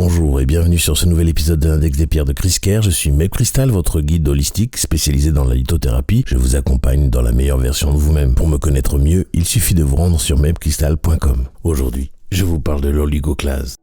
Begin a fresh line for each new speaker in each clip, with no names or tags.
Bonjour et bienvenue sur ce nouvel épisode de l'Index des pierres de Chris Kerr. Je suis Mepcrystal, votre guide holistique spécialisé dans la lithothérapie. Je vous accompagne dans la meilleure version de vous-même. Pour me connaître mieux, il suffit de vous rendre sur mepcrystal.com. Aujourd'hui, je vous parle de l'oligoclase.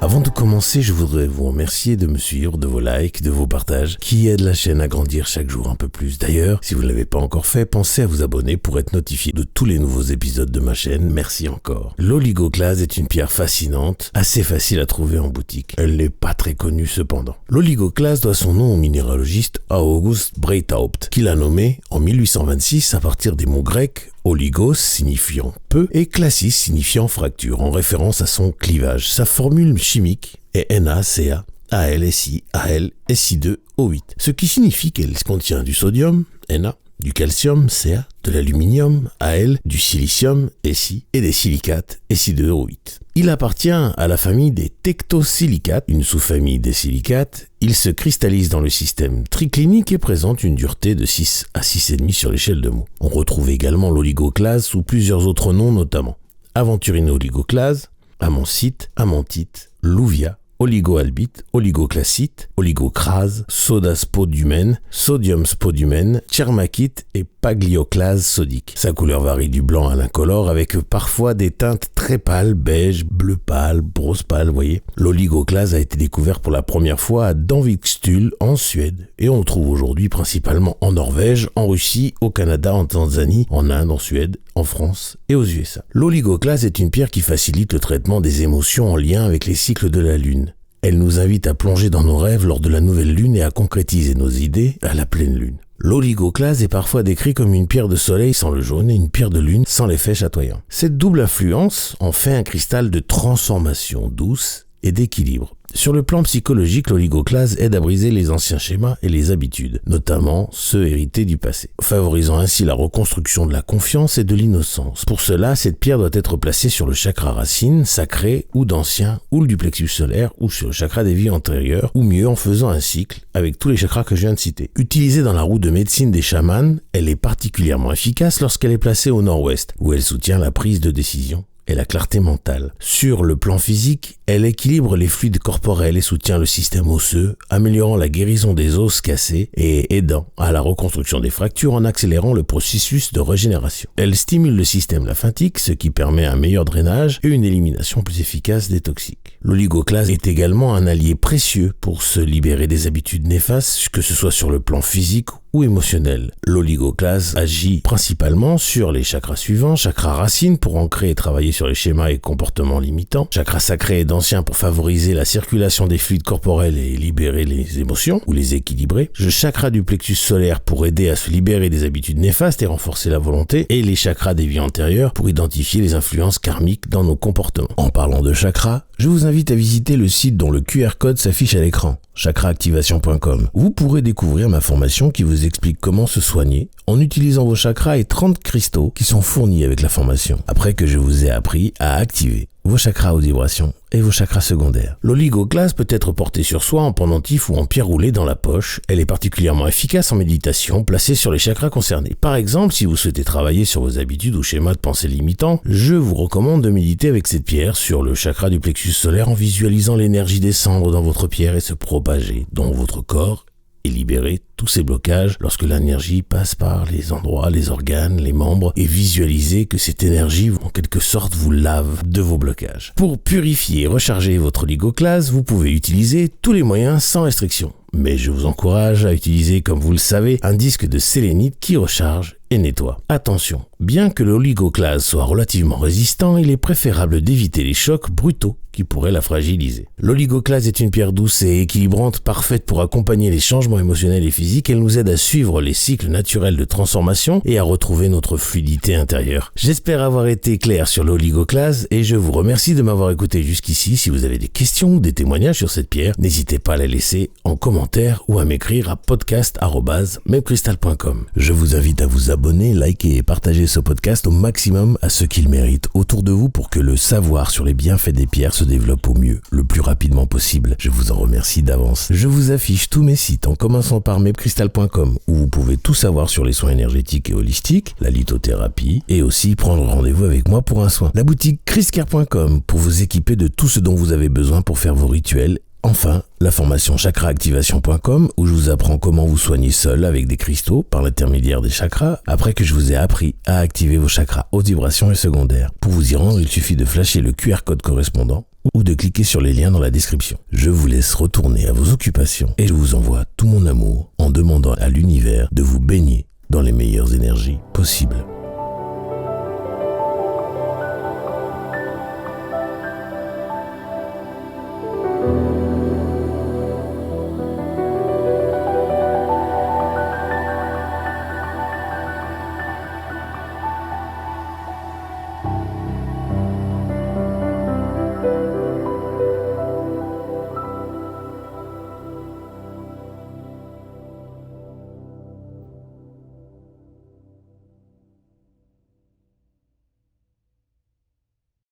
Avant de commencer, je voudrais vous remercier de me suivre, de vos likes, de vos partages, qui aident la chaîne à grandir chaque jour un peu plus. D'ailleurs, si vous ne l'avez pas encore fait, pensez à vous abonner pour être notifié de tous les nouveaux épisodes de ma chaîne. Merci encore. L'oligoclase est une pierre fascinante, assez facile à trouver en boutique. Elle n'est pas très connue cependant. L'oligoclase doit son nom au minéralogiste August Breithaupt, qui l'a nommé en 1826 à partir des mots grecs oligos signifiant peu et classis signifiant fracture, en référence à son clivage. Sa formule chimique est NaCa AlSi Al Si2O8, ce qui signifie qu'elle contient du sodium, Na, du calcium, Ca, de l'aluminium, Al, du silicium, Si, et des silicates, Si2O8. Il appartient à la famille des tectosilicates, une sous-famille des silicates. Il se cristallise dans le système triclinique et présente une dureté de 6 à 6,5 sur l'échelle de Mohs. On retrouve également l'oligoclase sous plusieurs autres noms, notamment aventurine oligoclase, amoncite, amantite, louvia, oligoalbite, oligoclasite, oligocrase, sodaspodumène, sodiumspodumène, tchermakite et paglioclase sodique. Sa couleur varie du blanc à l'incolore avec parfois des teintes très pâles, beige, bleu pâle, rose pâle, voyez. L'oligoclase a été découvert pour la première fois à Danvikstule en Suède et on le trouve aujourd'hui principalement en Norvège, en Russie, au Canada, en Tanzanie, en Inde, en Suède, en France et aux USA. L'oligoclase est une pierre qui facilite le traitement des émotions en lien avec les cycles de la Lune. Elle nous invite à plonger dans nos rêves lors de la nouvelle lune et à concrétiser nos idées à la pleine lune. L'oligoclase est parfois décrit comme une pierre de soleil sans le jaune et une pierre de lune sans l'effet chatoyant. Cette double influence en fait un cristal de transformation douce et d'équilibre. Sur le plan psychologique, l'oligoclase aide à briser les anciens schémas et les habitudes, notamment ceux hérités du passé, favorisant ainsi la reconstruction de la confiance et de l'innocence. Pour cela, cette pierre doit être placée sur le chakra racine, sacré ou d'ancien, ou du plexus solaire, ou sur le chakra des vies antérieures, ou mieux en faisant un cycle avec tous les chakras que je viens de citer. Utilisée dans la roue de médecine des chamans, elle est particulièrement efficace lorsqu'elle est placée au nord-ouest, où elle soutient la prise de décision et la clarté mentale. Sur le plan physique, elle équilibre les fluides corporels et soutient le système osseux, améliorant la guérison des os cassés et aidant à la reconstruction des fractures en accélérant le processus de régénération. Elle stimule le système lymphatique, ce qui permet un meilleur drainage et une élimination plus efficace des toxiques. L'oligoclase est également un allié précieux pour se libérer des habitudes néfastes, que ce soit sur le plan physique ou émotionnel. L'oligoclase agit principalement sur les chakras suivants: chakra racine pour ancrer et travailler sur les schémas et comportements limitants, chakra sacré et d'ancien pour favoriser la circulation des fluides corporels et libérer les émotions ou les équilibrer, le chakra du plexus solaire pour aider à se libérer des habitudes néfastes et renforcer la volonté, et les chakras des vies antérieures pour identifier les influences karmiques dans nos comportements. En parlant de chakras, je vous invite à visiter le site dont le QR code s'affiche à l'écran, chakraactivation.com. Vous pourrez découvrir ma formation qui vous explique comment se soigner en utilisant vos chakras et 30 cristaux qui sont fournis avec la formation. Après que je vous ai appris à activer vos chakras haute vibration et vos chakras secondaires. L'oligoclase peut être portée sur soi en pendentif ou en pierre roulée dans la poche. Elle est particulièrement efficace en méditation, placée sur les chakras concernés. Par exemple, si vous souhaitez travailler sur vos habitudes ou schémas de pensée limitants, je vous recommande de méditer avec cette pierre sur le chakra du plexus solaire en visualisant l'énergie descendre dans votre pierre et se propager dans votre corps et libérer tous ces blocages lorsque l'énergie passe par les endroits, les organes, les membres, et visualisez que cette énergie en quelque sorte vous lave de vos blocages. Pour purifier et recharger votre oligoclase, vous pouvez utiliser tous les moyens sans restriction. Mais je vous encourage à utiliser, comme vous le savez, un disque de sélénite qui recharge et nettoie. Attention, bien que l'oligoclase soit relativement résistant, il est préférable d'éviter les chocs brutaux qui pourraient la fragiliser. L'oligoclase est une pierre douce et équilibrante, parfaite pour accompagner les changements émotionnels et physiques. Elle nous aide à suivre les cycles naturels de transformation et à retrouver notre fluidité intérieure. J'espère avoir été clair sur l'oligoclase et je vous remercie de m'avoir écouté jusqu'ici. Si vous avez des questions ou des témoignages sur cette pierre, n'hésitez pas à les laisser en commentaire ou à m'écrire à podcast@mepcrystal.com. Je vous invite à vous abonner abonner, liker et partager ce podcast au maximum à ceux qui le méritent autour de vous pour que le savoir sur les bienfaits des pierres se développe au mieux, le plus rapidement possible. Je vous en remercie d'avance. Je vous affiche tous mes sites en commençant par mepcrystal.com où vous pouvez tout savoir sur les soins énergétiques et holistiques, la lithothérapie et aussi prendre rendez-vous avec moi pour un soin. La boutique chriscare.com pour vous équiper de tout ce dont vous avez besoin pour faire vos rituels. Enfin, la formation chakraactivation.com où je vous apprends comment vous soigner seul avec des cristaux par l'intermédiaire des chakras après que je vous ai appris à activer vos chakras haute vibration et secondaires. Pour vous y rendre, il suffit de flasher le QR code correspondant ou de cliquer sur les liens dans la description. Je vous laisse retourner à vos occupations et je vous envoie tout mon amour en demandant à l'univers de vous baigner dans les meilleures énergies possibles.